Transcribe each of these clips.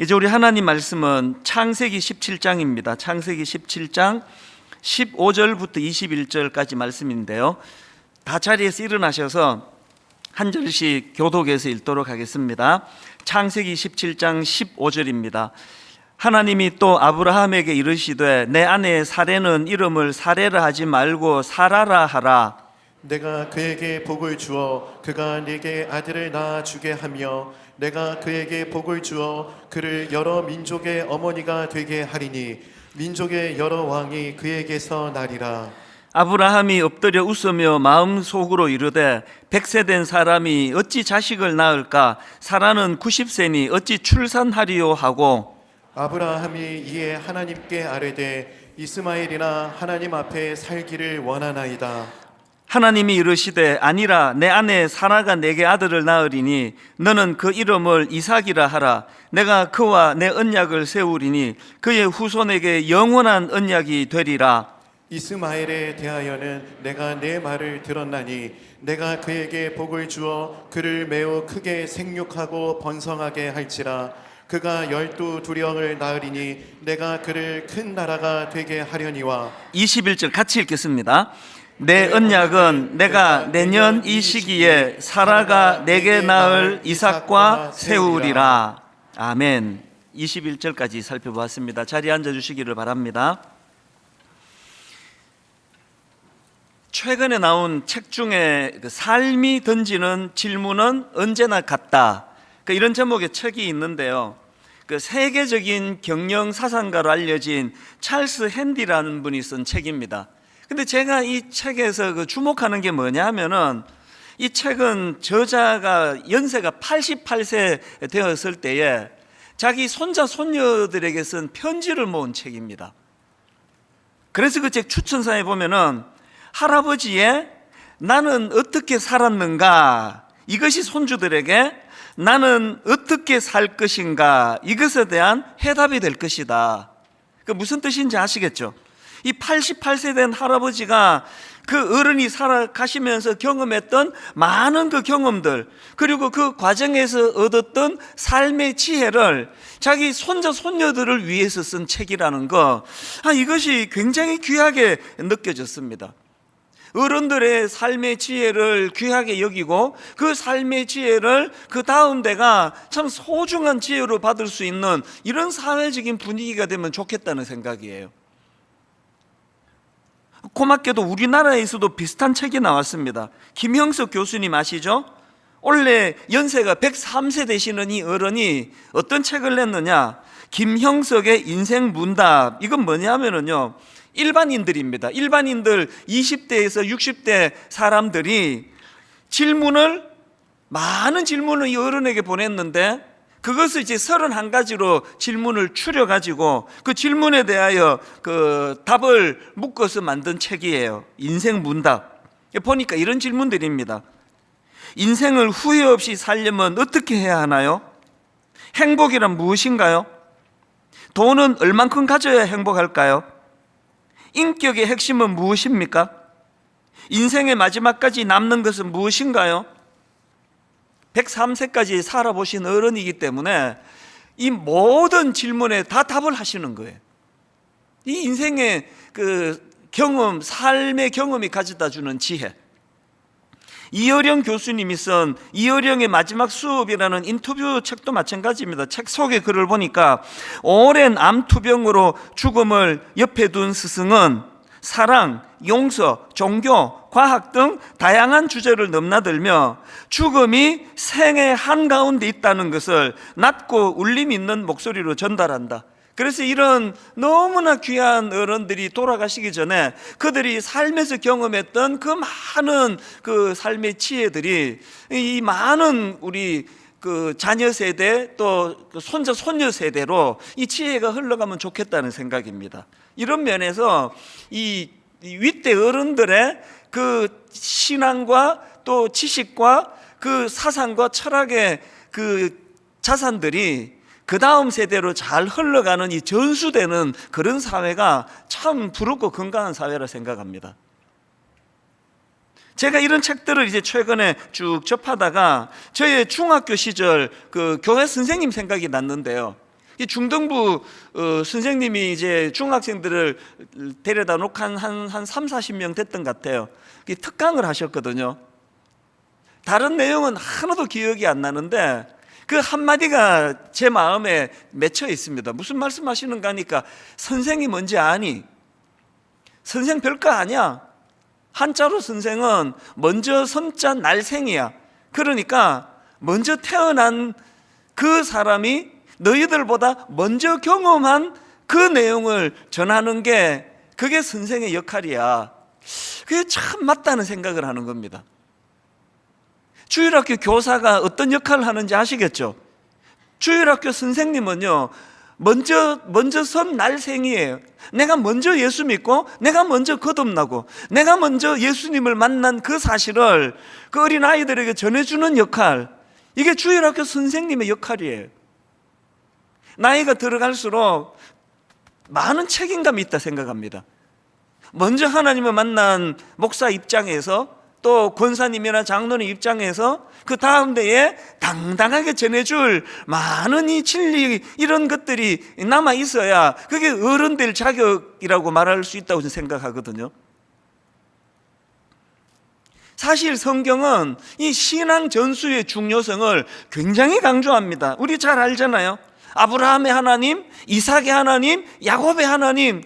이제 우리 하나님 말씀은 창세기 17장입니다. 창세기 17장 15절부터 21절까지 말씀인데요, 다 자리에서 일어나셔서 한 절씩 교독해서 읽도록 하겠습니다. 창세기 17장 15절입니다. 하나님이 또 아브라함에게 이르시되 내 아내 사레는 이름을 사레라 하지 말고 사라라 하라. 내가 그에게 복을 주어 그가 네게 아들을 낳아 주게 하며 내가 그에게 복을 주어 그를 여러 민족의 어머니가 되게 하리니 민족의 여러 왕이 그에게서 나리라. 아브라함이 엎드려 웃으며 마음속으로 이르되 100세 된 사람이 어찌 자식을 낳을까? 사라는 90세니 어찌 출산하리요 하고, 아브라함이 이에 하나님께 아뢰되 이스마엘이나 하나님 앞에 살기를 원하나이다. 하나님이 이르시되 아니라 내 아내 사라가 내게 아들을 낳으리니 너는 그 이름을 이삭이라 하라. 내가 그와 내 언약을 세우리니 그의 후손에게 영원한 언약이 되리라. 이스마엘에 대하여는 내가 내 말을 들었나니 내가 그에게 복을 주어 그를 매우 크게 생육하고 번성하게 할지라. 그가 12두령을 낳으리니 내가 그를 큰 나라가 되게 하려니와. 21절 같이 읽겠습니다. 내 언약은 내가 내년 이 시기에 사라가 내게 낳을 이삭과 세우리라. 아멘. 21절까지 살펴보았습니다. 자리에 앉아주시기를 바랍니다. 최근에 나온 책 중에 삶이 던지는 질문은 언제나 같다, 이런 제목의 책이 있는데요, 세계적인 경영 사상가로 알려진 찰스 핸디라는 분이 쓴 책입니다. 근데 제가 이 책에서 주목하는 게 뭐냐 하면은, 이 책은 저자가 연세가 88세 되었을 때에 자기 손자 손녀들에게 쓴 편지를 모은 책입니다. 그래서 그 책 추천사에 보면은 할아버지의 나는 어떻게 살았는가, 이것이 손주들에게 나는 어떻게 살 것인가, 이것에 대한 해답이 될 것이다. 무슨 뜻인지 아시겠죠? 이 88세 된 할아버지가 그 어른이 살아가시면서 경험했던 많은 그 경험들, 그리고 그 과정에서 얻었던 삶의 지혜를 자기 손자 손녀들을 위해서 쓴 책이라는 거, 이것이 굉장히 귀하게 느껴졌습니다. 어른들의 삶의 지혜를 귀하게 여기고 그 삶의 지혜를 그 다음 대가 참 소중한 지혜로 받을 수 있는 이런 사회적인 분위기가 되면 좋겠다는 생각이에요. 고맙게도 우리나라에서도 비슷한 책이 나왔습니다. 김형석 교수님 아시죠? 원래 연세가 103세 되시는 이 어른이 어떤 책을 냈느냐, 김형석의 인생 문답. 이건 뭐냐면요, 일반인들입니다. 일반인들 20대에서 60대 사람들이 많은 질문을 이 어른에게 보냈는데, 그것을 이제 31가지로 질문을 추려가지고 그 질문에 대하여 그 답을 묶어서 만든 책이에요. 인생 문답. 보니까 이런 질문들입니다. 인생을 후회 없이 살려면 어떻게 해야 하나요? 행복이란 무엇인가요? 돈은 얼만큼 가져야 행복할까요? 인격의 핵심은 무엇입니까? 인생의 마지막까지 남는 것은 무엇인가요? 103세까지 살아보신 어른이기 때문에 이 모든 질문에 다 답을 하시는 거예요. 이 인생의 그 경험, 삶의 경험이 가져다 주는 지혜. 이어령 교수님이 쓴 이어령의 마지막 수업이라는 인터뷰 책도 마찬가지입니다. 책 속의 글을 보니까 오랜 암투병으로 죽음을 옆에 둔 스승은 사랑, 용서, 종교, 과학 등 다양한 주제를 넘나들며 죽음이 생의 한가운데 있다는 것을 낮고 울림 있는 목소리로 전달한다. 그래서 이런 너무나 귀한 어른들이 돌아가시기 전에 그들이 삶에서 경험했던 그 많은 그 삶의 지혜들이 이 많은 우리 그 자녀 세대 또 손자 손녀 세대로 이 지혜가 흘러가면 좋겠다는 생각입니다. 이런 면에서 이 윗대 어른들의 그 신앙과 또 지식과 그 사상과 철학의 그 자산들이 그 다음 세대로 잘 흘러가는 이 전수되는 그런 사회가 참 부럽고 건강한 사회라 생각합니다. 제가 이런 책들을 이제 최근에 쭉 접하다가 저의 중학교 시절 그 교회 선생님 생각이 났는데요. 이 중등부 선생님이 이제 중학생들을 데려다 놓고 한 3, 40명 됐던 것 같아요. 특강을 하셨거든요. 다른 내용은 하나도 기억이 안 나는데 그 한마디가 제 마음에 맺혀 있습니다. 무슨 말씀하시는가 하니까 선생이 뭔지 아니? 선생 별거 아니야. 한자로 선생은 먼저 선자 날생이야. 그러니까 먼저 태어난 그 사람이 너희들보다 먼저 경험한 그 내용을 전하는 게 그게 선생의 역할이야. 그게 참 맞다는 생각을 하는 겁니다. 주일학교 교사가 어떤 역할을 하는지 아시겠죠? 주일학교 선생님은요, 먼저 선 날생이에요. 내가 먼저 예수 믿고 내가 먼저 거듭나고 내가 먼저 예수님을 만난 그 사실을 그 어린 아이들에게 전해주는 역할, 이게 주일학교 선생님의 역할이에요. 나이가 들어갈수록 많은 책임감이 있다 생각합니다. 먼저 하나님을 만난 목사 입장에서 또 권사님이나 장로님 입장에서 그 다음 대에 당당하게 전해줄 많은 이 진리, 이런 것들이 남아 있어야 그게 어른될 자격이라고 말할 수 있다고 생각하거든요. 사실 성경은 이 신앙 전수의 중요성을 굉장히 강조합니다. 우리 잘 알잖아요. 아브라함의 하나님, 이삭의 하나님, 야곱의 하나님,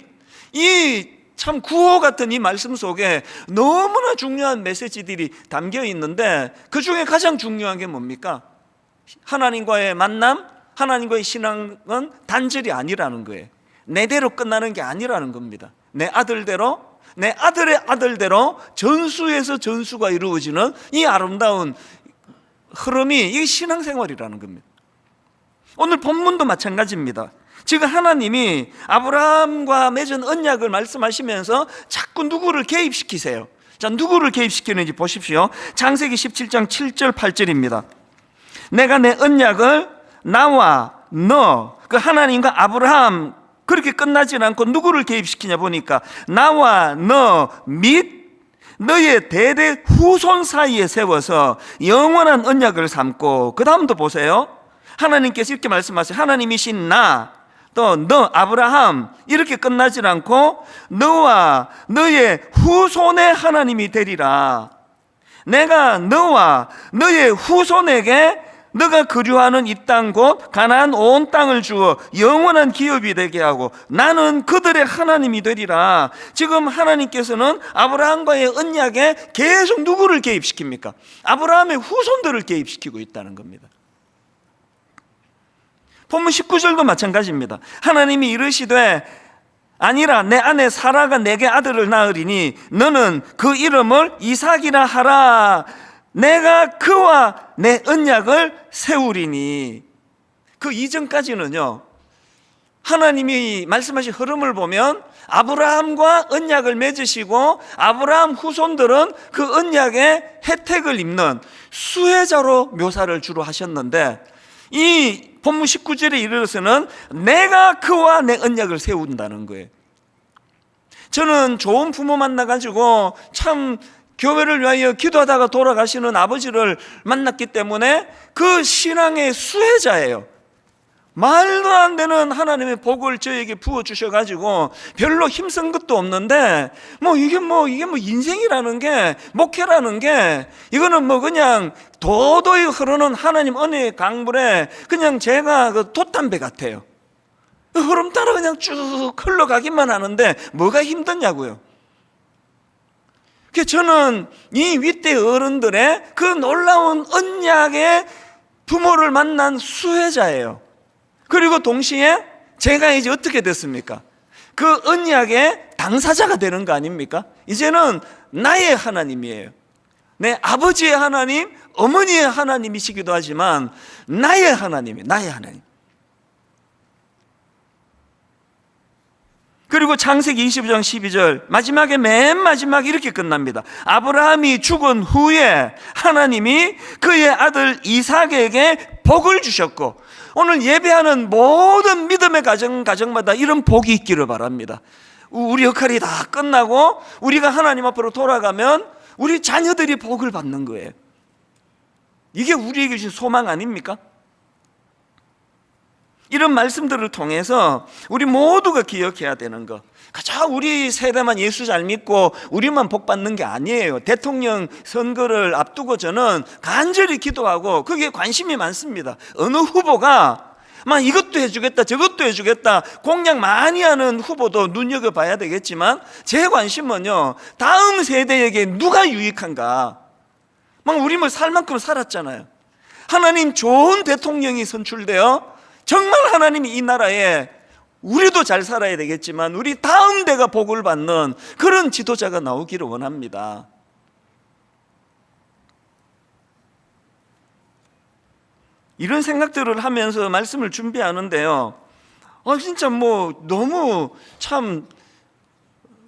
이 참 구호 같은 이 말씀 속에 너무나 중요한 메시지들이 담겨 있는데 그 중에 가장 중요한 게 뭡니까? 하나님과의 만남, 하나님과의 신앙은 단절이 아니라는 거예요. 내대로 끝나는 게 아니라는 겁니다. 내 아들대로, 내 아들의 아들대로 전수에서 전수가 이루어지는 이 아름다운 흐름이 이게 신앙생활이라는 겁니다. 오늘 본문도 마찬가지입니다. 지금 하나님이 아브라함과 맺은 언약을 말씀하시면서 자꾸 누구를 개입시키세요. 자, 누구를 개입시키는지 보십시오. 창세기 17장 7절 8절입니다. 내가 내 언약을 나와 너, 그 하나님과 아브라함, 그렇게 끝나지 않고 누구를 개입시키냐 보니까 나와 너 및 너의 대대 후손 사이에 세워서 영원한 언약을 삼고, 그 다음도 보세요. 하나님께서 이렇게 말씀하세요. 하나님이신 나, 또 너 아브라함, 이렇게 끝나지 않고 너와 너의 후손의 하나님이 되리라. 내가 너와 너의 후손에게 너가 거주하는 이 땅 곧 가나안 온 땅을 주어 영원한 기업이 되게 하고 나는 그들의 하나님이 되리라. 지금 하나님께서는 아브라함과의 언약에 계속 누구를 개입시킵니까? 아브라함의 후손들을 개입시키고 있다는 겁니다. 본문 19절도 마찬가지입니다. 하나님이 이르시되 아니라 내 아내 사라가 내게 아들을 낳으리니 너는 그 이름을 이삭이라 하라. 내가 그와 내 언약을 세우리니. 그 이전까지는요, 하나님이 말씀하신 흐름을 보면 아브라함과 언약을 맺으시고 아브라함 후손들은 그 언약의 혜택을 입는 수혜자로 묘사를 주로 하셨는데, 이 본문 19절에 이르러서는 내가 그와 내 언약을 세운다는 거예요. 저는 좋은 부모 만나가지고 참 교회를 위하여 기도하다가 돌아가시는 아버지를 만났기 때문에 그 신앙의 수혜자예요. 말도 안 되는 하나님의 복을 저에게 부어주셔가지고 별로 힘쓴 것도 없는데 이게 인생이라는 게, 목회라는 게 이거는 그냥 도도히 흐르는 하나님 은혜의 강물에 그냥 제가 그 돛담배 같아요. 흐름 따라 그냥 쭉 흘러가기만 하는데 뭐가 힘드냐고요. 그래서 저는 이 윗대 어른들의 그 놀라운 언약의 부모를 만난 수혜자예요. 그리고 동시에 제가 이제 어떻게 됐습니까? 그 언약의 당사자가 되는 거 아닙니까? 이제는 나의 하나님이에요. 내 아버지의 하나님, 어머니의 하나님이시기도 하지만 나의 하나님이에요. 나의 하나님. 그리고 창세기 25장 12절 마지막에, 맨 마지막에 이렇게 끝납니다. 아브라함이 죽은 후에 하나님이 그의 아들 이삭에게 복을 주셨고, 오늘 예배하는 모든 믿음의 가정마다 이런 복이 있기를 바랍니다. 우리 역할이 다 끝나고 우리가 하나님 앞으로 돌아가면 우리 자녀들이 복을 받는 거예요. 이게 우리에게 주신 소망 아닙니까? 이런 말씀들을 통해서 우리 모두가 기억해야 되는 거, 그저 우리 세대만 예수 잘 믿고 우리만 복 받는 게 아니에요. 대통령 선거를 앞두고 저는 간절히 기도하고 거기에 관심이 많습니다. 어느 후보가 막 이것도 해주겠다 저것도 해주겠다 공약 많이 하는 후보도 눈여겨봐야 되겠지만, 제 관심은요, 다음 세대에게 누가 유익한가. 막 우리 뭐 살 만큼 살았잖아요. 하나님 좋은 대통령이 선출되어 정말 하나님이 이 나라에 우리도 잘 살아야 되겠지만 우리 다음 대가 복을 받는 그런 지도자가 나오기를 원합니다. 이런 생각들을 하면서 말씀을 준비하는데요, 진짜 뭐 너무 참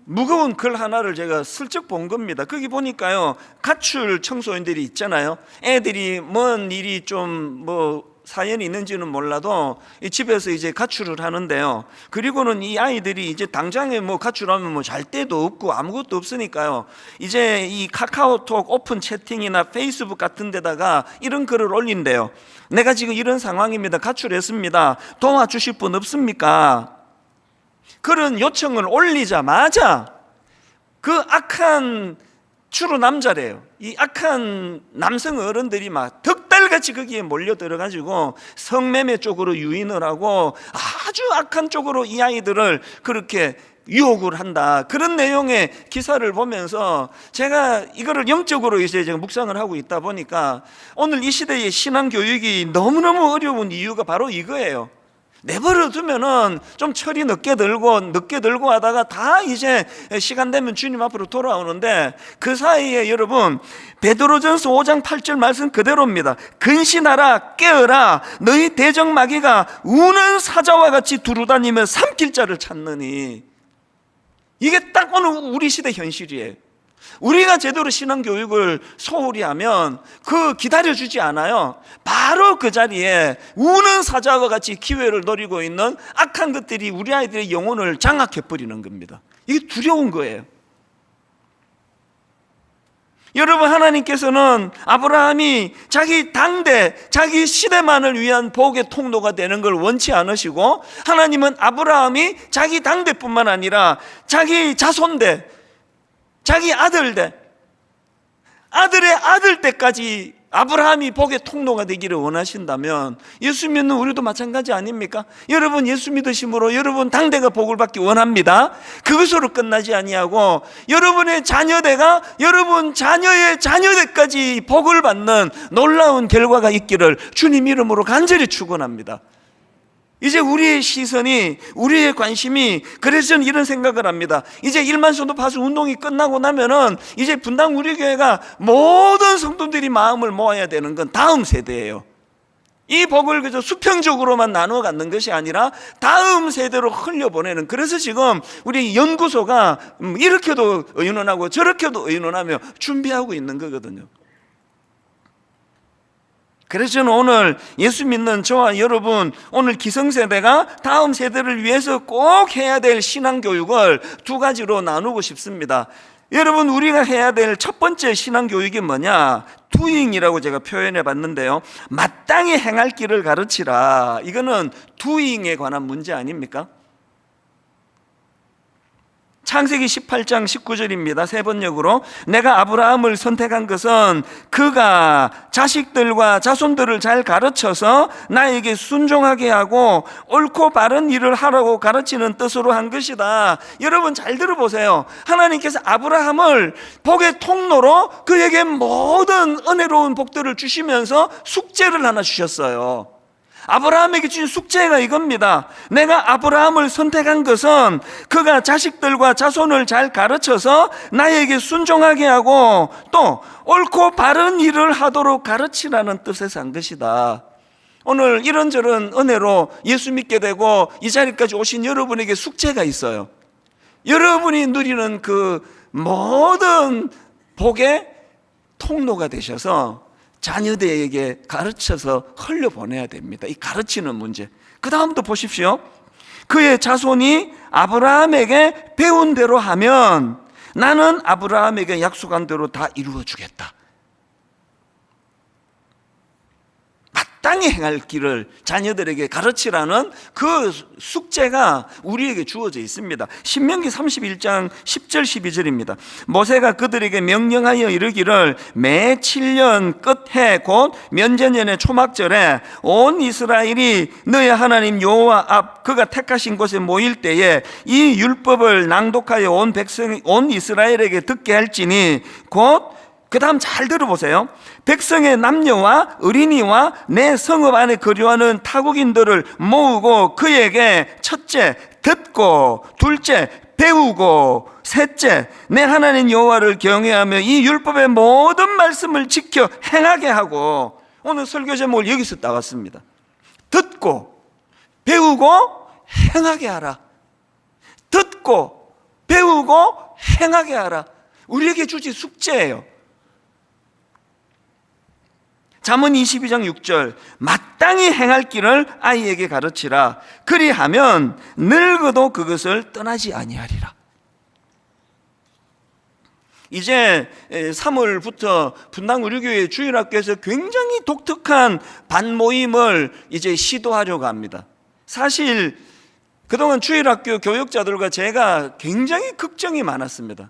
무거운 글 하나를 제가 슬쩍 본 겁니다. 거기 보니까요, 가출 청소년들이 있잖아요. 애들이 뭔 일이 좀 사연이 있는지는 몰라도 집에서 이제 가출을 하는데요, 그리고는 이 아이들이 이제 당장에 가출하면 잘 데도 없고 아무것도 없으니까요, 이제 이 카카오톡 오픈 채팅이나 페이스북 같은 데다가 이런 글을 올린대요. 내가 지금 이런 상황입니다. 가출했습니다. 도와주실 분 없습니까? 그런 요청을 올리자마자 그 악한, 주로 남자래요, 이 악한 남성 어른들이 막 덕달같이 거기에 몰려 들어가지고 성매매 쪽으로 유인을 하고 아주 악한 쪽으로 이 아이들을 그렇게 유혹을 한다. 그런 내용의 기사를 보면서 제가 이거를 영적으로 이제 제가 묵상을 하고 있다 보니까 오늘 이 시대의 신앙 교육이 너무너무 어려운 이유가 바로 이거예요. 내버려 두면은 좀 철이 늦게 들고 하다가 다 이제 시간 되면 주님 앞으로 돌아오는데, 그 사이에 여러분, 베드로전서 5장 8절 말씀 그대로입니다. 근신하라, 깨어라, 너희 대적 마귀가 우는 사자와 같이 두루다니며 삼킬 자를 찾느니. 이게 딱 오늘 우리 시대 현실이에요. 우리가 제대로 신앙교육을 소홀히 하면 기다려주지 않아요. 바로 그 자리에 우는 사자와 같이 기회를 노리고 있는 악한 것들이 우리 아이들의 영혼을 장악해버리는 겁니다. 이게 두려운 거예요. 여러분, 하나님께서는 아브라함이 자기 당대, 자기 시대만을 위한 복의 통로가 되는 걸 원치 않으시고, 하나님은 아브라함이 자기 당대뿐만 아니라 자기 자손대, 자기 아들대, 아들의 아들대까지 아브라함이 복의 통로가 되기를 원하신다면 예수 믿는 우리도 마찬가지 아닙니까? 여러분 예수 믿으심으로 여러분 당대가 복을 받기 원합니다. 그것으로 끝나지 아니하고 여러분의 자녀대가 여러분 자녀의 자녀대까지 복을 받는 놀라운 결과가 있기를 주님 이름으로 간절히 축원합니다. 이제 우리의 시선이, 우리의 관심이, 그래서 저는 이런 생각을 합니다. 이제 1만 성도 파수 운동이 끝나고 나면은 이제 분당 우리 교회가 모든 성도들이 마음을 모아야 되는 건 다음 세대예요. 이 복을 그저 수평적으로만 나누어 갖는 것이 아니라 다음 세대로 흘려보내는, 그래서 지금 우리 연구소가 이렇게도 의논하고 저렇게도 의논하며 준비하고 있는 거거든요. 그래서 저는 오늘 예수 믿는 저와 여러분, 오늘 기성세대가 다음 세대를 위해서 꼭 해야 될 신앙교육을 두 가지로 나누고 싶습니다. 여러분, 우리가 해야 될 첫 번째 신앙교육이 뭐냐? doing이라고 제가 표현해 봤는데요, 마땅히 행할 길을 가르치라. 이거는 doing에 관한 문제 아닙니까? 창세기 18장 19절입니다. 세 번역으로, 내가 아브라함을 선택한 것은 그가 자식들과 자손들을 잘 가르쳐서 나에게 순종하게 하고 옳고 바른 일을 하라고 가르치는 뜻으로 한 것이다. 여러분 잘 들어보세요. 하나님께서 아브라함을 복의 통로로 그에게 모든 은혜로운 복들을 주시면서 숙제를 하나 주셨어요. 아브라함에게 주신 숙제가 이겁니다. 내가 아브라함을 선택한 것은 그가 자식들과 자손을 잘 가르쳐서 나에게 순종하게 하고 또 옳고 바른 일을 하도록 가르치라는 뜻에서 한 것이다. 오늘 이런저런 은혜로 예수 믿게 되고 이 자리까지 오신 여러분에게 숙제가 있어요. 여러분이 누리는 그 모든 복의 통로가 되셔서 자녀들에게 가르쳐서 흘려보내야 됩니다. 이 가르치는 문제. 그 다음도 보십시오. 그의 자손이 아브라함에게 배운 대로 하면 나는 아브라함에게 약속한 대로 다 이루어 주겠다. 마땅히 행할 길을 자녀들에게 가르치라는 그 숙제가 우리에게 주어져 있습니다. 신명기 31장 10절 12절입니다. 모세가 그들에게 명령하여 이르기를 매 7년 끝해 곧 면제년의 초막절에 온 이스라엘이 너의 하나님 여호와 앞 그가 택하신 곳에 모일 때에 이 율법을 낭독하여 온 백성 온 이스라엘에게 듣게 할지니 곧 그 다음 잘 들어보세요. 백성의 남녀와 어린이와 내 성읍 안에 거류하는 타국인들을 모으고 그에게 첫째 듣고 둘째 배우고 셋째 내 하나님 여호와를 경외하며 이 율법의 모든 말씀을 지켜 행하게 하고, 오늘 설교 제목을 여기서 따왔습니다. 듣고 배우고 행하게 하라. 듣고 배우고 행하게 하라. 우리에게 주신 숙제예요. 잠언 22장 6절 마땅히 행할 길을 아이에게 가르치라. 그리하면 늙어도 그것을 떠나지 아니하리라. 이제 3월부터 분당 우리교회 주일학교에서 굉장히 독특한 반모임을 이제 시도하려고 합니다. 사실 그동안 주일학교 교역자들과 제가 굉장히 걱정이 많았습니다.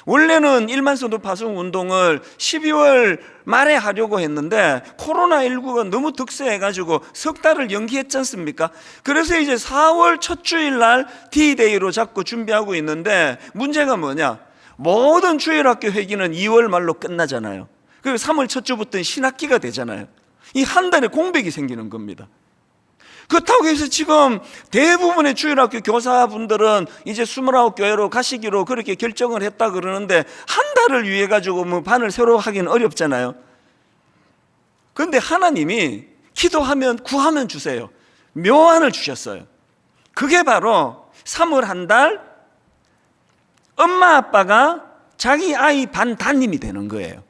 원래는 1만 선도 파송 운동을 12월 말에 하려고 했는데 코로나19가 너무 득세해가지고 석 달을 연기했지 않습니까? 그래서 이제 4월 첫 주일날 D-Day로 잡고 준비하고 있는데, 문제가 뭐냐? 모든 주일학교 회기는 2월 말로 끝나잖아요. 그리고 3월 첫 주부터는 신학기가 되잖아요. 이 한 달에 공백이 생기는 겁니다. 그렇다고 해서 지금 대부분의 주일학교 교사분들은 이제 29교회로 가시기로 그렇게 결정을 했다 그러는데, 한 달을 위해 가지고 뭐 반을 새로 하기는 어렵잖아요. 그런데 하나님이 기도하면 구하면 주세요. 묘안을 주셨어요. 그게 바로 3월 한 달 엄마 아빠가 자기 아이 반 담임이 되는 거예요.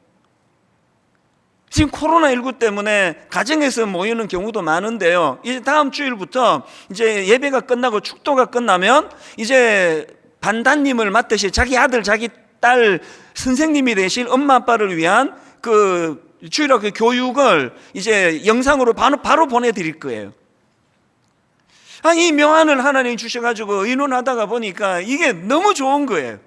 지금 코로나19 때문에 가정에서 모이는 경우도 많은데요. 이제 다음 주일부터 이제 예배가 끝나고 축도가 끝나면 이제 반담님을 맡으실 자기 아들, 자기 딸 선생님이 되실 엄마 아빠를 위한 그 주일학교 교육을 이제 영상으로 바로 보내드릴 거예요. 이 명안을 하나님이 주셔가지고 의논하다가 보니까 이게 너무 좋은 거예요.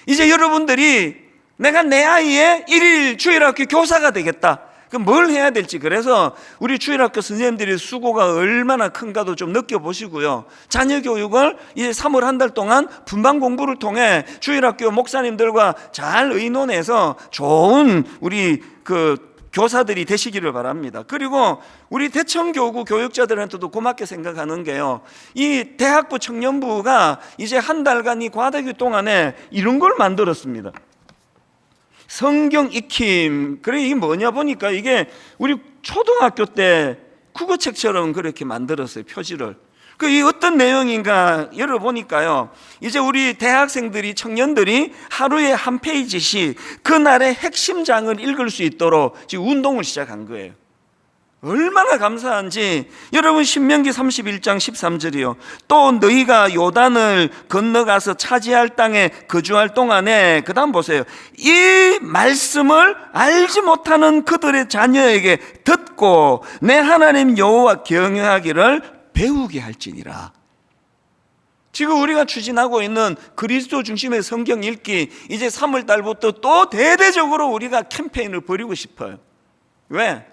이제 여러분들이 내가 내 아이의 1일 주일학교 교사가 되겠다. 그럼 뭘 해야 될지, 그래서 우리 주일학교 선생님들의 수고가 얼마나 큰가도 좀 느껴보시고요. 자녀 교육을 이제 3월 한 달 동안 분반 공부를 통해 주일학교 목사님들과 잘 의논해서 좋은 우리 그 교사들이 되시기를 바랍니다. 그리고 우리 대청교구 교육자들한테도 고맙게 생각하는 게요, 이 대학부 청년부가 이제 한 달간 이 과대교 동안에 이런 걸 만들었습니다. 성경 익힘. 그래, 이게 뭐냐 보니까 이게 우리 초등학교 때 국어책처럼 그렇게 만들었어요, 표지를. 이 어떤 내용인가 열어보니까요, 이제 우리 대학생들이, 청년들이 하루에 한 페이지씩 그날의 핵심장을 읽을 수 있도록 지금 운동을 시작한 거예요. 얼마나 감사한지. 여러분, 신명기 31장 13절이요. 또 너희가 요단을 건너가서 차지할 땅에 거주할 동안에, 그 다음 보세요. 이 말씀을 알지 못하는 그들의 자녀에게 듣고 내 하나님 여호와 경외하기를 배우게 할지니라. 지금 우리가 추진하고 있는 그리스도 중심의 성경 읽기, 이제 3월 달부터 또 대대적으로 우리가 캠페인을 벌이고 싶어요. 왜?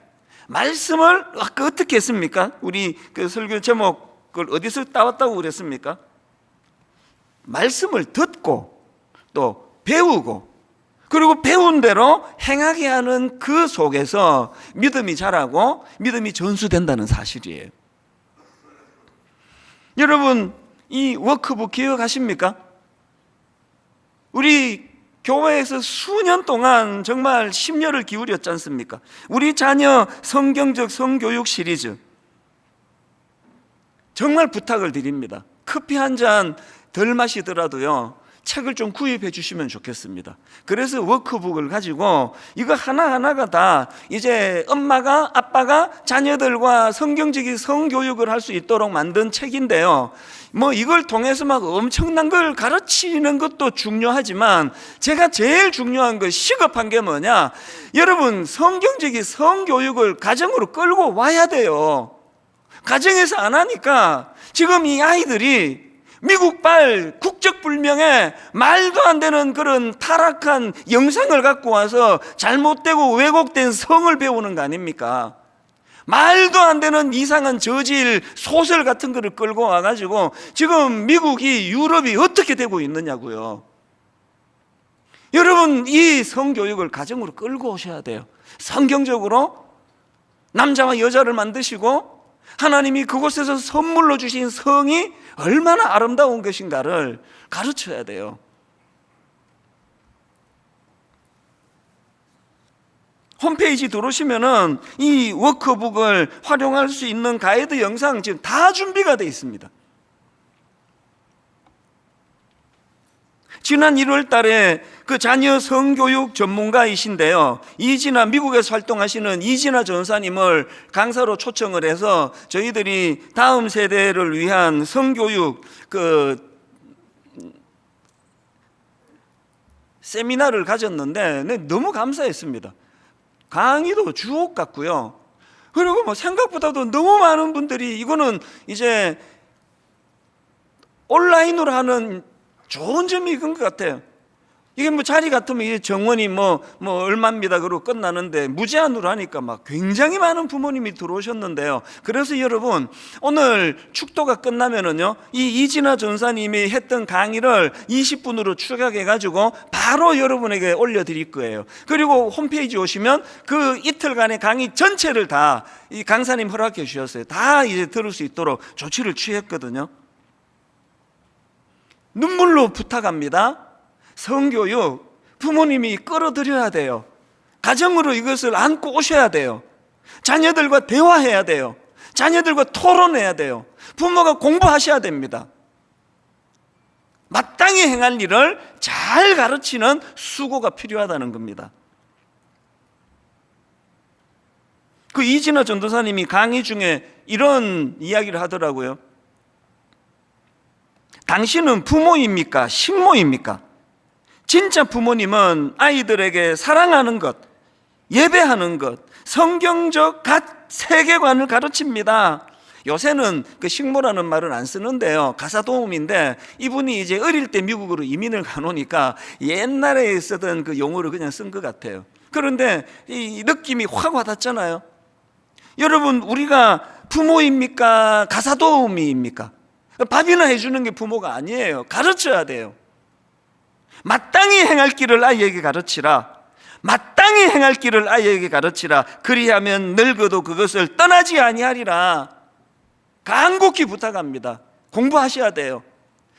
말씀을 아까 어떻게 했습니까? 우리 그 설교 제목을 어디서 따왔다고 그랬습니까? 말씀을 듣고 또 배우고, 그리고 배운 대로 행하게 하는 그 속에서 믿음이 자라고 믿음이 전수된다는 사실이에요. 여러분, 이 워크북 기억하십니까? 우리 교회에서 수년 동안 정말 심려를 기울였지 않습니까? 우리 자녀 성경적 성교육 시리즈, 정말 부탁을 드립니다. 커피 한 잔 덜 마시더라도요, 책을 좀 구입해 주시면 좋겠습니다. 그래서 워크북을 가지고 이거 하나하나가 다 이제 엄마가, 아빠가 자녀들과 성경적인 성교육을 할 수 있도록 만든 책인데요. 뭐 이걸 통해서 막 엄청난 걸 가르치는 것도 중요하지만 제가 제일 중요한 거, 시급한 게 뭐냐, 여러분 성경적인 성교육을 가정으로 끌고 와야 돼요. 가정에서 안 하니까 지금 이 아이들이 미국발 국적불명의 말도 안 되는 그런 타락한 영상을 갖고 와서 잘못되고 왜곡된 성을 배우는 거 아닙니까? 말도 안 되는 이상한 저질 소설 같은 거를 끌고 와가지고 지금 미국이, 유럽이 어떻게 되고 있느냐고요. 여러분, 이 성교육을 가정으로 끌고 오셔야 돼요. 성경적으로 남자와 여자를 만드시고 하나님이 그곳에서 선물로 주신 성이 얼마나 아름다운 것인가를 가르쳐야 돼요. 홈페이지 들어오시면은 이 워크북을 활용할 수 있는 가이드 영상 지금 다 준비가 되어 있습니다. 지난 1월 달에 그 자녀 성교육 전문가이신데요, 미국에서 활동하시는 이진아 전사님을 강사로 초청을 해서 저희들이 다음 세대를 위한 성교육 세미나를 가졌는데 너무 감사했습니다. 강의도 주옥 같고요. 그리고 뭐 생각보다도 너무 많은 분들이 이거는 이제 온라인으로 하는 좋은 점이 이건 것 같아요. 이게 뭐 자리 같으면 이게 정원이 뭐 얼마입니다 그러고 끝나는데 무제한으로 하니까 막 굉장히 많은 부모님이 들어오셨는데요. 그래서 여러분, 오늘 축도가 끝나면은요, 이 이진아 전사님이 했던 강의를 20분으로 추격해가지고 바로 여러분에게 올려드릴 거예요. 그리고 홈페이지 오시면 그 이틀간의 강의 전체를 다 이 강사님 허락해 주셨어요. 다 이제 들을 수 있도록 조치를 취했거든요. 눈물로 부탁합니다. 성교육 부모님이 끌어들여야 돼요. 가정으로 이것을 안고 오셔야 돼요. 자녀들과 대화해야 돼요. 자녀들과 토론해야 돼요. 부모가 공부하셔야 됩니다. 마땅히 행할 일을 잘 가르치는 수고가 필요하다는 겁니다. 그 이진아 전도사님이 강의 중에 이런 이야기를 하더라고요. 당신은 부모입니까? 식모입니까? 진짜 부모님은 아이들에게 사랑하는 것, 예배하는 것, 성경적 세계관을 가르칩니다. 요새는 그 식모라는 말은 안 쓰는데요, 가사도우미인데 이분이 이제 어릴 때 미국으로 이민을 가놓으니까 옛날에 쓰던 그 용어를 그냥 쓴 것 같아요. 그런데 이 느낌이 확 와닿잖아요. 여러분, 우리가 부모입니까? 가사도우미입니까? 밥이나 해주는 게 부모가 아니에요. 가르쳐야 돼요. 마땅히 행할 길을 아이에게 가르치라. 마땅히 행할 길을 아이에게 가르치라. 그리하면 늙어도 그것을 떠나지 아니하리라. 간곡히 부탁합니다. 공부하셔야 돼요.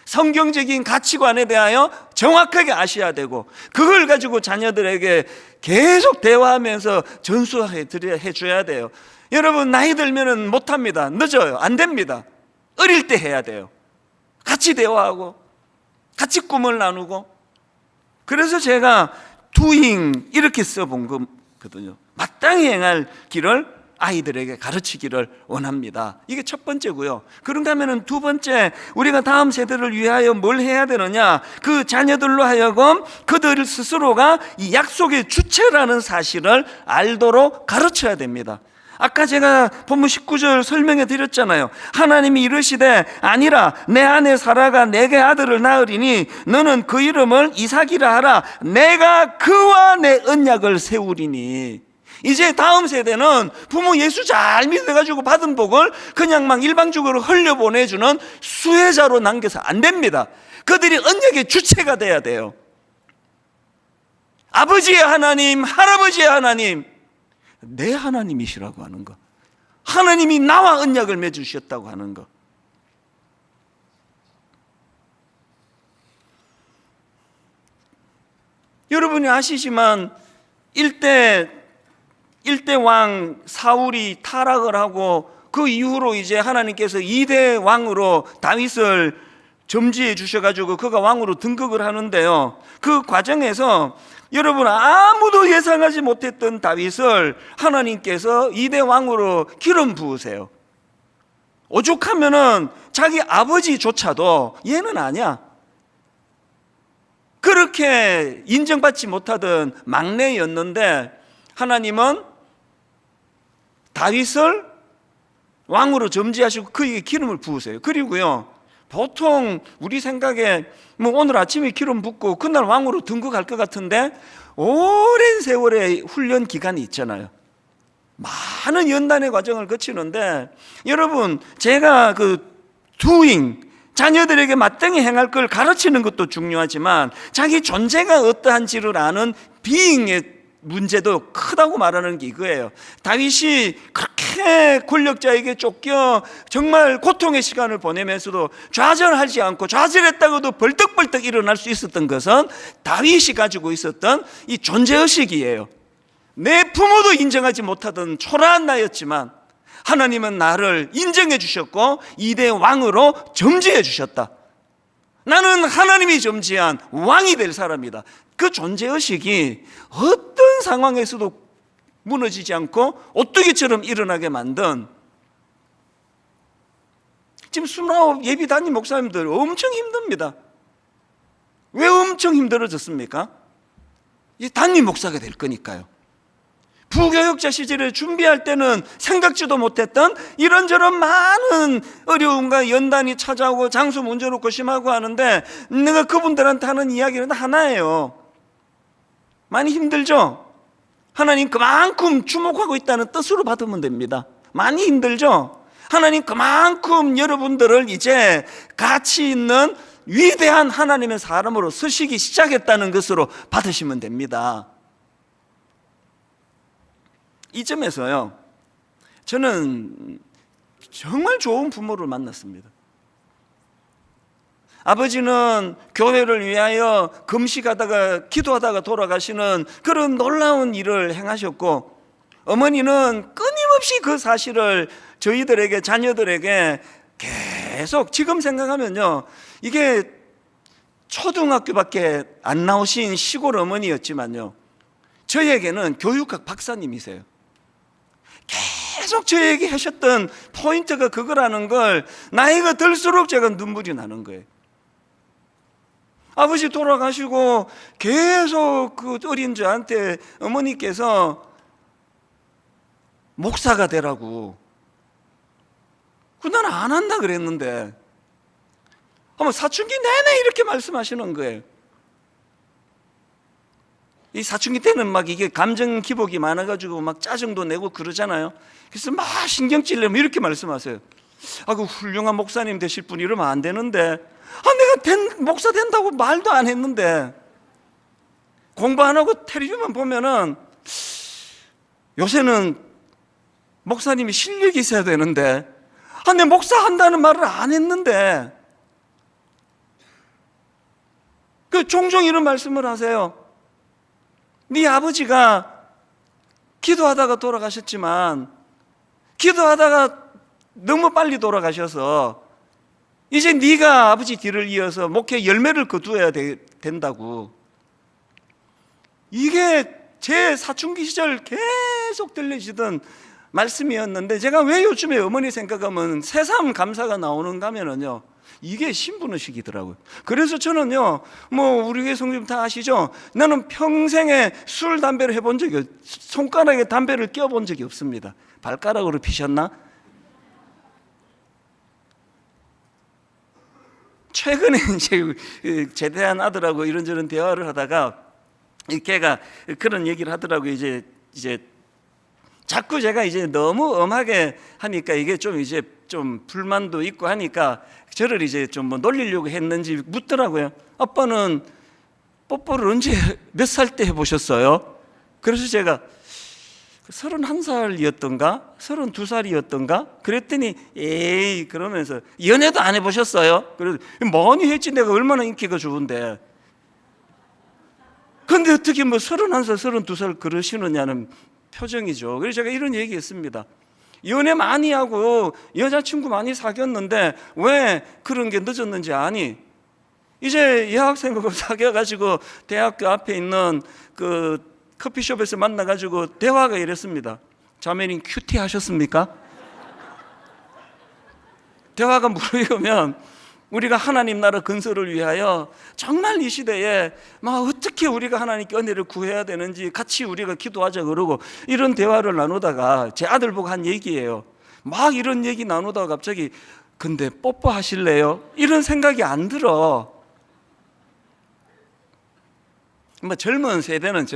성경적인 가치관에 대하여 정확하게 아셔야 되고, 그걸 가지고 자녀들에게 계속 대화하면서 전수해 줘야 돼요. 여러분, 나이 들면은 못합니다. 늦어요. 안 됩니다. 어릴 때 해야 돼요. 같이 대화하고 같이 꿈을 나누고. 그래서 제가 doing 이렇게 써본 거거든요. 마땅히 행할 길을 아이들에게 가르치기를 원합니다. 이게 첫 번째고요. 그런가 하면 두 번째, 우리가 다음 세대를 위하여 뭘 해야 되느냐, 그 자녀들로 하여금 그들 스스로가 이 약속의 주체라는 사실을 알도록 가르쳐야 됩니다. 아까 제가 본문 19절 설명해 드렸잖아요. 하나님이 이르시되 아니라 내 아내 사라가 내게 아들을 낳으리니 너는 그 이름을 이삭이라 하라. 내가 그와 내 언약을 세우리니. 이제 다음 세대는 부모 예수 잘 믿어가지고 받은 복을 그냥 막 일방적으로 흘려보내주는 수혜자로 남겨서 안 됩니다. 그들이 언약의 주체가 돼야 돼요. 아버지의 하나님, 할아버지의 하나님, 내 하나님이시라고 하는 거, 하나님이 나와 언약을 맺으셨다고 하는 거. 여러분이 아시지만 1대 왕 사울이 타락을 하고 그 이후로 이제 하나님께서 2대 왕으로 다윗을 점지해 주셔가지고 그가 왕으로 등극을 하는데요, 그 과정에서 여러분 아무도 예상하지 못했던 다윗을 하나님께서 2대 왕으로 기름 부으세요. 오죽하면은 자기 아버지조차도 얘는 아니야, 그렇게 인정받지 못하던 막내였는데 하나님은 다윗을 왕으로 점지하시고 그에게 기름을 부으세요. 그리고요, 보통 우리 생각에 뭐 오늘 아침에 기름 붓고 그날 왕으로 등극할 것 같은데 오랜 세월의 훈련 기간이 있잖아요. 많은 연단의 과정을 거치는데, 여러분 제가 doing, 자녀들에게 마땅히 행할 걸 가르치는 것도 중요하지만 자기 존재가 어떠한지를 아는 being의 문제도 크다고 말하는 게 이거예요. 다윗이 그렇게 권력자에게 쫓겨 정말 고통의 시간을 보내면서도 좌절하지 않고, 좌절했다고도 벌떡벌떡 일어날 수 있었던 것은 다윗이 가지고 있었던 이 존재의식이에요. 내 부모도 인정하지 못하던 초라한 나였지만 하나님은 나를 인정해 주셨고 2대 왕으로 점지해 주셨다. 나는 하나님이 점지한 왕이 될 사람이다. 그 존재의식이 어떤 상황에서도 무너지지 않고 오뚜기처럼 일어나게 만든, 지금 29 예비 담임 목사님들 엄청 힘듭니다. 왜 엄청 힘들어졌습니까? 이 담임 목사가 될 거니까요. 부교육자 시절에 준비할 때는 생각지도 못했던 이런저런 많은 어려움과 연단이 찾아오고 장수 문제놓고 심하고 하는데, 내가 그분들한테 하는 이야기는 하나예요. 많이 힘들죠? 하나님 그만큼 주목하고 있다는 뜻으로 받으면 됩니다. 많이 힘들죠? 하나님 그만큼 여러분들을 이제 가치 있는 위대한 하나님의 사람으로 서시기 시작했다는 것으로 받으시면 됩니다. 이 점에서요, 저는 정말 좋은 부모를 만났습니다. 아버지는 교회를 위하여 금식하다가 기도하다가 돌아가시는 그런 놀라운 일을 행하셨고, 어머니는 끊임없이 그 사실을 저희들에게, 자녀들에게 계속, 지금 생각하면요, 이게 초등학교밖에 안 나오신 시골 어머니였지만요, 저에게는 교육학 박사님이세요. 계속 저에게 하셨던 포인트가 그거라는 걸 나이가 들수록 제가 눈물이 나는 거예요. 아버지 돌아가시고 계속 그 어린 저한테 어머니께서 목사가 되라고, 나는 안 한다 그랬는데 아마 사춘기 내내 이렇게 말씀하시는 거예요. 이 사춘기 때는 막 이게 감정 기복이 많아가지고 막 짜증도 내고 그러잖아요. 그래서 막 신경질 내면 이렇게 말씀하세요. 그 훌륭한 목사님 되실 분 이러면 안 되는데, 내가 목사 된다고 말도 안 했는데, 공부 안 하고 텔레비만 보면은 요새는 목사님이 실력이 있어야 되는데, 내 목사 한다는 말을 안 했는데, 종종 이런 말씀을 하세요. 네 아버지가 기도하다가 돌아가셨지만, 기도하다가 너무 빨리 돌아가셔서 이제 네가 아버지 뒤를 이어서 목회 열매를 거두어야 된다고. 이게 제 사춘기 시절 계속 들려지던 말씀이었는데, 제가 왜 요즘에 어머니 생각하면 새삼 감사가 나오는가 하면은요, 이게 신분의식이더라고요. 그래서 저는요, 우리 교회 성도님 다 아시죠? 나는 평생에 술, 담배를 해본 적이, 손가락에 담배를 껴본 적이 없습니다. 발가락으로 피셨나? 최근에 이제 제대한 아들하고 이런저런 대화를 하다가 걔가 그런 얘기를 하더라고요. 이제 자꾸 제가 이제 너무 엄하게 하니까 이게 좀 불만도 있고 하니까 저를 이제 좀 놀리려고 했는지 묻더라고요. 아빠는 뽀뽀를 언제 몇 살 때 해보셨어요? 그래서 제가 31살이었던가 32살이었던가 그랬더니 에이 그러면서 연애도 안 해보셨어요? 그래서 많이 했지, 내가 얼마나 인기가 좋은데. 근데 어떻게 31살 32살 그러시느냐는 표정이죠. 그래서 제가 이런 얘기했습니다. 연애 많이 하고 여자친구 많이 사귀었는데 왜 그런 게 늦었는지 아니? 이제 여학생하고 사귀어가지고 대학교 앞에 있는 그 커피숍에서 만나가지고 대화가 이랬습니다. 자매님 큐티 하셨습니까? 대화가 무르익으면 우리가 하나님 나라 건설을 위하여 정말 이 시대에 막 어떻게 우리가 하나님께 은혜를 구해야 되는지 같이 우리가 기도하자 그러고 이런 대화를 나누다가 제 아들 보고 한 얘기예요. 막 이런 얘기 나누다가 갑자기 근데 뽀뽀하실래요? 이런 생각이 안 들어. 뭐 젊은 세대는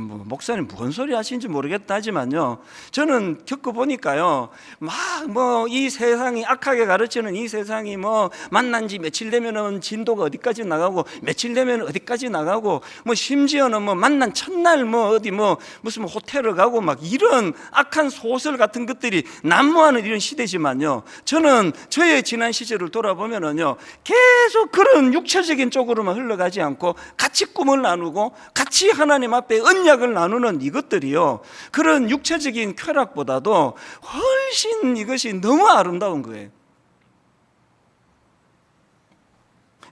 목사님 무슨 소리 하시는지 모르겠다 하지만요, 저는 겪어보니까요, 막 뭐 이 세상이 악하게 가르치는 이 세상이 뭐 만난 지 며칠 되면은 진도가 어디까지 나가고 며칠 되면 어디까지 나가고 뭐 심지어는 뭐 만난 첫날 뭐 어디 뭐 무슨 호텔을 가고 막 이런 악한 소설 같은 것들이 난무하는 이런 시대지만요, 저는 저의 지난 시절을 돌아보면은요 계속 그런 육체적인 쪽으로만 흘러가지 않고 같이 꿈을 나누고 같이 하나님 앞에 언약을 나누는 이것들이요, 그런 육체적인 쾌락보다도 훨씬 이것이 너무 아름다운 거예요.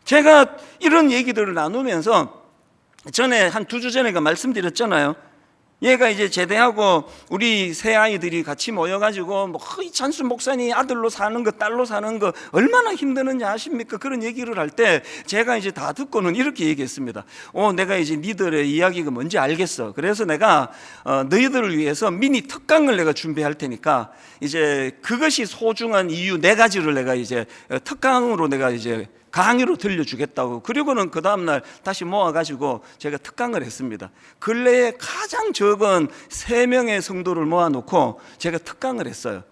제가 이런 얘기들을 나누면서 전에 한 2주 전에 말씀드렸잖아요. 얘가 이제 제대하고 우리 새 아이들이 같이 모여가지고 뭐 이 찬수 목사님 아들로 사는 거 딸로 사는 거 얼마나 힘드는지 아십니까? 그런 얘기를 할 때 제가 이제 다 듣고는 이렇게 얘기했습니다. 내가 이제 니들의 이야기가 뭔지 알겠어. 그래서 내가 너희들을 위해서 미니 특강을 내가 준비할 테니까 이제 그것이 소중한 이유 4가지를 내가 이제 특강으로 내가 이제 강의로 들려주겠다고. 그리고는 그 다음날 다시 모아가지고 제가 특강을 했습니다. 근래에 가장 적은 3명의 성도를 모아놓고 제가 특강을 했어요.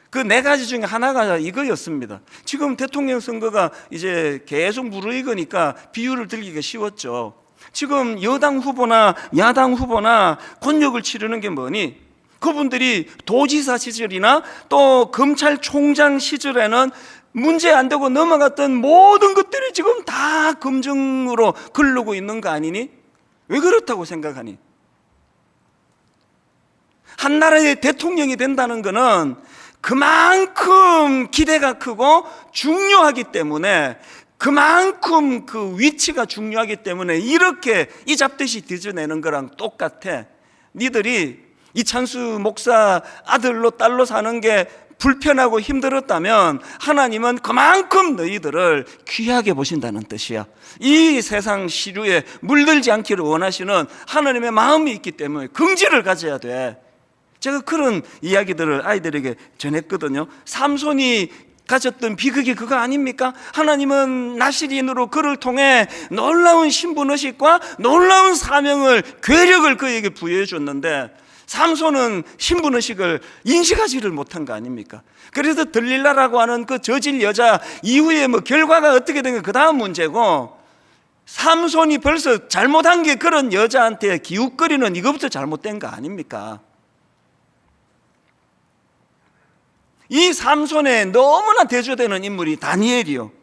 그 4가지 중에 하나가 이거였습니다. 지금 대통령 선거가 이제 계속 무르익으니까 비유를 들기가 쉬웠죠. 지금 여당 후보나 야당 후보나 권력을 치르는 게 뭐니? 그분들이 도지사 시절이나 또 검찰총장 시절에는 문제 안 되고 넘어갔던 모든 것들이 지금 다 검증으로 걸르고 있는 거 아니니? 왜 그렇다고 생각하니? 한 나라의 대통령이 된다는 것은 그만큼 기대가 크고 중요하기 때문에, 그만큼 그 위치가 중요하기 때문에 이렇게 이 잡듯이 뒤져내는 거랑 똑같아. 니들이 이찬수 목사 아들로 딸로 사는 게 불편하고 힘들었다면 하나님은 그만큼 너희들을 귀하게 보신다는 뜻이야. 이 세상 시류에 물들지 않기를 원하시는 하나님의 마음이 있기 때문에 긍지를 가져야 돼. 제가 그런 이야기들을 아이들에게 전했거든요. 삼손이 가졌던 비극이 그거 아닙니까? 하나님은 나시린으로 그를 통해 놀라운 신분의식과 놀라운 사명을, 괴력을 그에게 부여해 줬는데 삼손은 신분의식을 인식하지를 못한 거 아닙니까? 그래서 들릴라라고 하는 그 저질 여자 이후에 뭐 결과가 어떻게 된 게 그 다음 문제고, 삼손이 벌써 잘못한 게 그런 여자한테 기웃거리는 이것부터 잘못된 거 아닙니까? 이 삼손에 너무나 대조되는 인물이 다니엘이요.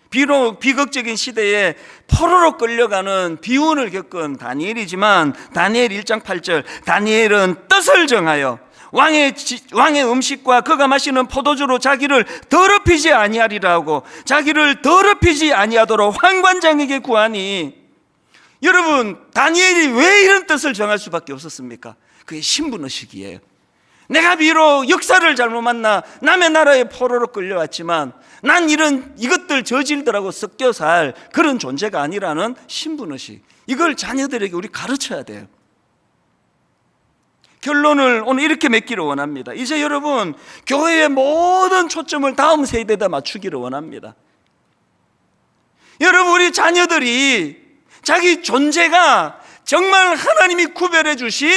비록 비극적인 시대에 포로로 끌려가는 비운을 겪은 다니엘이지만 다니엘 1장 8절, 다니엘은 뜻을 정하여 왕의 음식과 그가 마시는 포도주로 자기를 더럽히지 아니하리라 하고 자기를 더럽히지 아니하도록 환관장에게 구하니. 여러분, 다니엘이 왜 이런 뜻을 정할 수밖에 없었습니까? 그게 신분의식이에요. 내가 비록 역사를 잘못 만나 남의 나라에 포로로 끌려왔지만 난 이것들 저질들하고 섞여 살 그런 존재가 아니라는 신분의식, 이걸 자녀들에게 우리 가르쳐야 돼요. 결론을 오늘 이렇게 맺기를 원합니다. 이제 여러분, 교회의 모든 초점을 다음 세대에다 맞추기를 원합니다. 여러분, 우리 자녀들이 자기 존재가 정말 하나님이 구별해 주신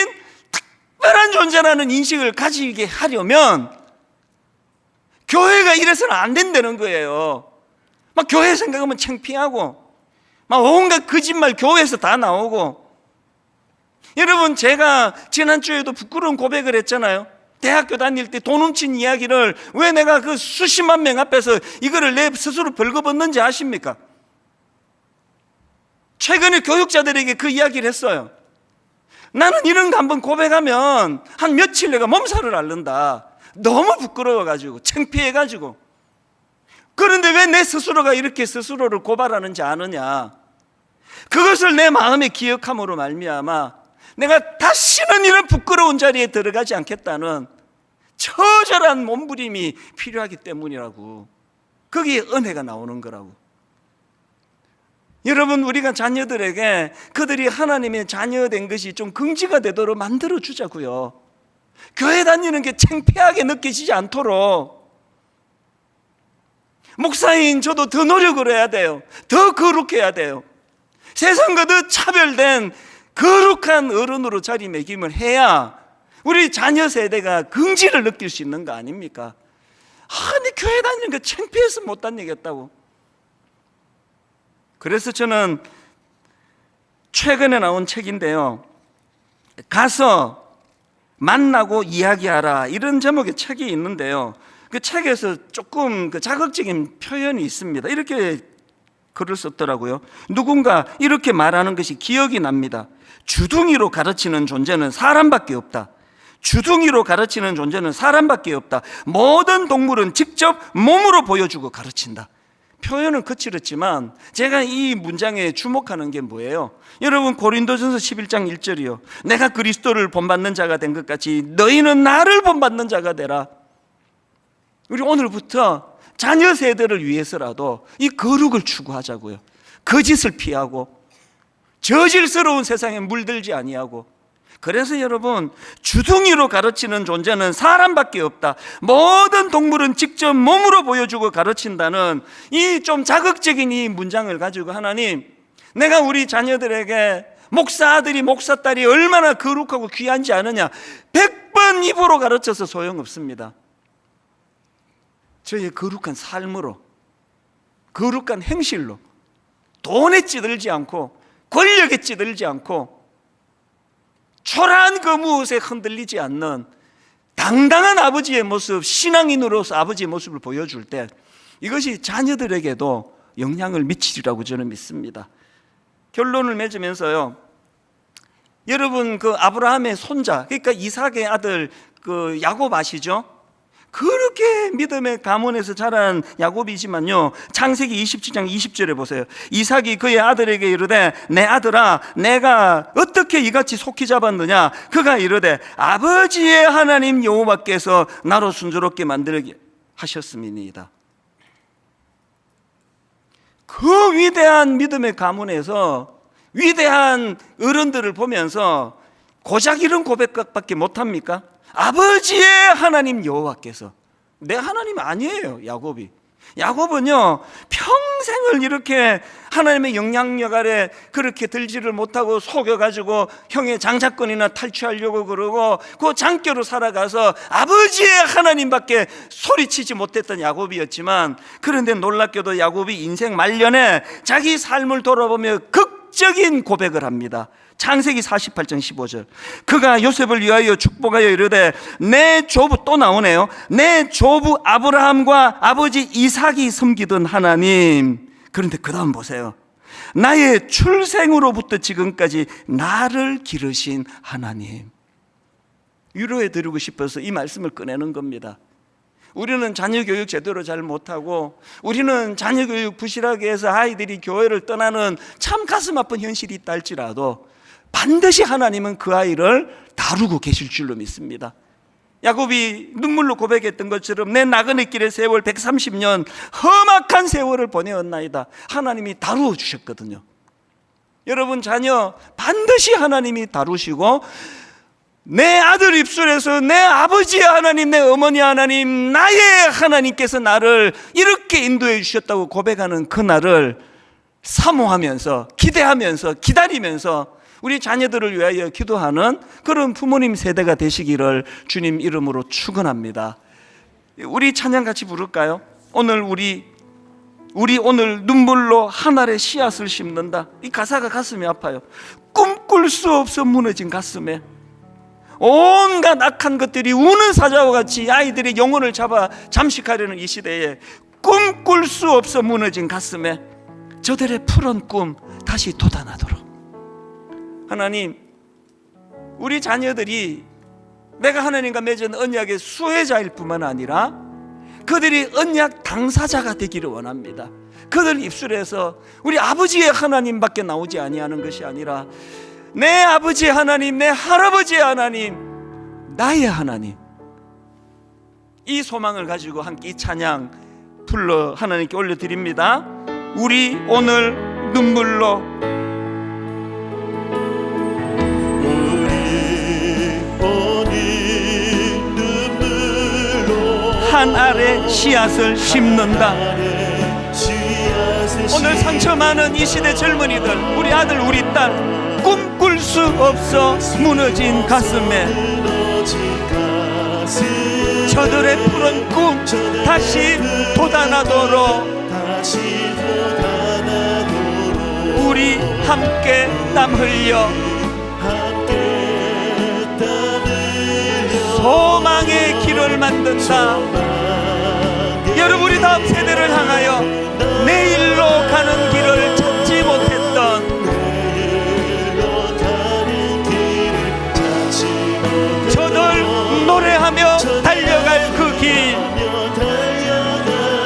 특별한 존재라는 인식을 가지게 하려면 교회가 이래서는 안 된다는 거예요. 막 교회 생각하면 창피하고 막 온갖 거짓말 교회에서 다 나오고. 여러분, 제가 지난주에도 부끄러운 고백을 했잖아요. 대학교 다닐 때 돈 훔친 이야기를 왜 내가 그 수십만 명 앞에서 이거를 내 스스로 벌거벗는지 아십니까? 최근에 교육자들에게 그 이야기를 했어요. 나는 이런 거 한번 고백하면 한 며칠 내가 몸살을 앓는다. 너무 부끄러워가지고 창피해가지고. 그런데 왜 내 스스로가 이렇게 스스로를 고발하는지 아느냐? 그것을 내 마음에 기억함으로 말미암아 내가 다시는 이런 부끄러운 자리에 들어가지 않겠다는 처절한 몸부림이 필요하기 때문이라고. 거기에 은혜가 나오는 거라고. 여러분, 우리가 자녀들에게 그들이 하나님의 자녀된 것이 좀 긍지가 되도록 만들어 주자고요. 교회 다니는 게 창피하게 느껴지지 않도록. 목사인 저도 더 노력을 해야 돼요. 더 거룩해야 돼요. 세상과 더 차별된 거룩한 어른으로 자리매김을 해야 우리 자녀 세대가 긍지를 느낄 수 있는 거 아닙니까? 내 교회 다니는 거 창피해서 못 다니겠다고. 그래서 저는 최근에 나온 책인데요, 가서 만나고 이야기하라, 이런 제목의 책이 있는데요, 그 책에서 조금 그 자극적인 표현이 있습니다. 이렇게 글을 썼더라고요. 누군가 이렇게 말하는 것이 기억이 납니다. 주둥이로 가르치는 존재는 사람밖에 없다. 주둥이로 가르치는 존재는 사람밖에 없다. 모든 동물은 직접 몸으로 보여주고 가르친다. 표현은 거칠었지만 제가 이 문장에 주목하는 게 뭐예요? 여러분, 고린도전서 11장 1절이요. 내가 그리스도를 본받는 자가 된 것 같이 너희는 나를 본받는 자가 되라. 우리 오늘부터 자녀 세대를 위해서라도 이 거룩을 추구하자고요. 거짓을 피하고 저질스러운 세상에 물들지 아니하고. 그래서 여러분, 주둥이로 가르치는 존재는 사람밖에 없다. 모든 동물은 직접 몸으로 보여주고 가르친다는 이 좀 자극적인 이 문장을 가지고 하나님, 내가 우리 자녀들에게 목사 아들이 목사 딸이 얼마나 거룩하고 귀한지 아느냐, 100번 입으로 가르쳐서 소용없습니다. 저의 거룩한 삶으로, 거룩한 행실로, 돈에 찌들지 않고 권력에 찌들지 않고 초라한 그 무엇에 흔들리지 않는 당당한 아버지의 모습, 신앙인으로서 아버지의 모습을 보여줄 때 이것이 자녀들에게도 영향을 미치리라고 저는 믿습니다. 결론을 맺으면서요, 여러분, 그 아브라함의 손자, 그러니까 이삭의 아들 그 야곱 아시죠? 그렇게 믿음의 가문에서 자란 야곱이지만요, 창세기 27장 20절에 보세요. 이삭이 그의 아들에게 이르되 내 아들아, 내가 어떻게 이같이 속히 잡았느냐? 그가 이르되 아버지의 하나님 여호와께서 나로 순조롭게 만들게 하셨음이니이다. 그 위대한 믿음의 가문에서 위대한 어른들을 보면서 고작 이런 고백밖에 못합니까? 아버지의 하나님 여호와께서. 내 하나님 아니에요, 야곱이. 야곱은요, 평생을 이렇게 하나님의 영향력 아래 그렇게 들지를 못하고 속여가지고 형의 장자권이나 탈취하려고 그러고 그 장교로 살아가서 아버지의 하나님밖에 소리치지 못했던 야곱이었지만, 그런데 놀랍게도 야곱이 인생 말년에 자기 삶을 돌아보며 극적인 고백을 합니다. 창세기 48장 15절. 그가 요셉을 위하여 축복하여 이르되 내 조부, 또 나오네요, 내 조부 아브라함과 아버지 이삭이 섬기던 하나님. 그런데 그 다음 보세요. 나의 출생으로부터 지금까지 나를 기르신 하나님. 위로해 드리고 싶어서 이 말씀을 꺼내는 겁니다. 우리는 자녀교육 제대로 잘 못하고, 우리는 자녀교육 부실하게 해서 아이들이 교회를 떠나는 참 가슴 아픈 현실이 있다 할지라도 반드시 하나님은 그 아이를 다루고 계실 줄로 믿습니다. 야곱이 눈물로 고백했던 것처럼 내 나그네 길의 세월 130년 험악한 세월을 보내었나이다. 하나님이 다루어 주셨거든요. 여러분, 자녀 반드시 하나님이 다루시고, 내 아들 입술에서 내 아버지의 하나님, 내 어머니 하나님, 나의 하나님께서 나를 이렇게 인도해 주셨다고 고백하는 그날을 사모하면서, 기대하면서, 기다리면서 우리 자녀들을 위하여 기도하는 그런 부모님 세대가 되시기를 주님 이름으로 축원합니다. 우리 찬양 같이 부를까요? 오늘 우리 오늘 눈물로 하늘의 씨앗을 심는다. 이 가사가 가슴이 아파요. 꿈꿀 수 없어 무너진 가슴에 온갖 악한 것들이 우는 사자와 같이 아이들의 영혼을 잡아 잠식하려는 이 시대에 꿈꿀 수 없어 무너진 가슴에 저들의 푸른 꿈 다시 돋아나도록 하나님, 우리 자녀들이 내가 하나님과 맺은 언약의 수혜자일 뿐만 아니라 그들이 언약 당사자가 되기를 원합니다. 그들 입술에서 우리 아버지의 하나님밖에 나오지 아니하는 것이 아니라 내 아버지의 하나님, 내 할아버지의 하나님, 나의 하나님, 이 소망을 가지고 함께 이 찬양 불러 하나님께 올려드립니다. 우리 오늘 눈물로, 한 알에 씨앗을 심는다. 오늘 상처 많은 이 시대 젊은이들, 우리 아들 우리 딸 꿈꿀 수 없어 무너진 가슴에 저들의 푸른 꿈 다시 돋아나도록 우리 함께 땀 흘려 소망의 길을 만든다. 여러분, 우리 다음 세대를 향하여 내일로 가는 길을 찾지 못했던 저들 노래하며 달려갈 그 길,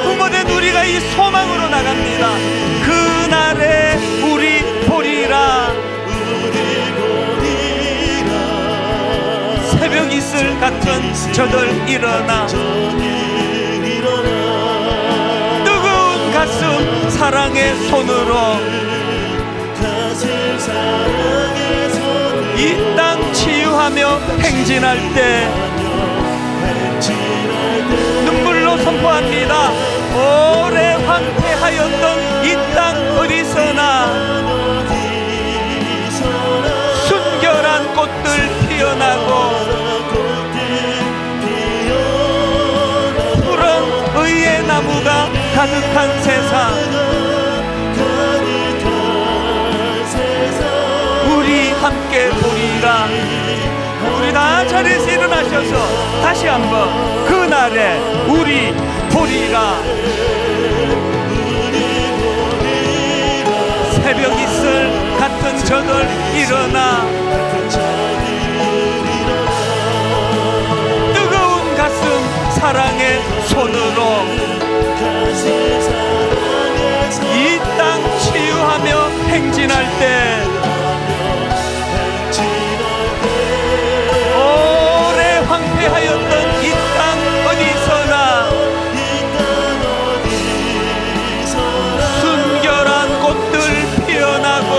부모된 우리가 이 소망으로 나갑니다. 그날에 우리 보리라. 새벽 이슬 같은 저들 일어나 뜨거운 가슴 사랑의 손으로 이 땅 치유하며 행진할 때 눈물로 선포합니다. 오래 황폐하였던 이 땅 어디서나 순결한 꽃들 피어나고 푸른 의의 나무가 가득한 세상, 우리 함께 보리라. 우리 다 자리에서 일어나셔서 다시 한번 그날에 우리 보리라. 새벽 이슬 같은 저들 일어나 뜨거운 가슴 사랑의 손으로 이 땅 치유하며 행진할 때 오래 황폐하였던 이 땅 어디서나 순결한 꽃들 피어나고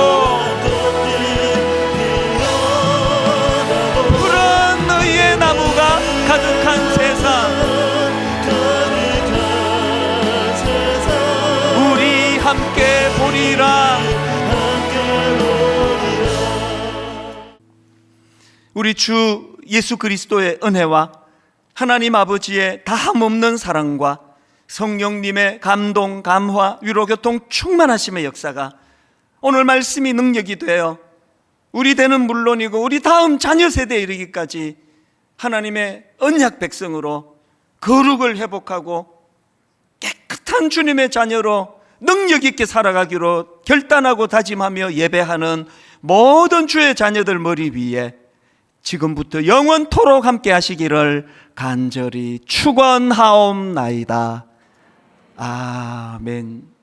푸른 의의 나무가 가득한 세상, 우리 함께 보리라. 우리 주 예수 그리스도의 은혜와 하나님 아버지의 다함없는 사랑과 성령님의 감동, 감화, 위로, 교통, 충만하심의 역사가 오늘 말씀이 능력이 되어 우리 되는 물론이고 우리 다음 자녀 세대에 이르기까지 하나님의 언약 백성으로 거룩을 회복하고 깨끗한 주님의 자녀로 능력 있게 살아가기로 결단하고 다짐하며 예배하는 모든 주의 자녀들 머리 위에 지금부터 영원토록 함께 하시기를 간절히 축원하옵나이다. 아멘.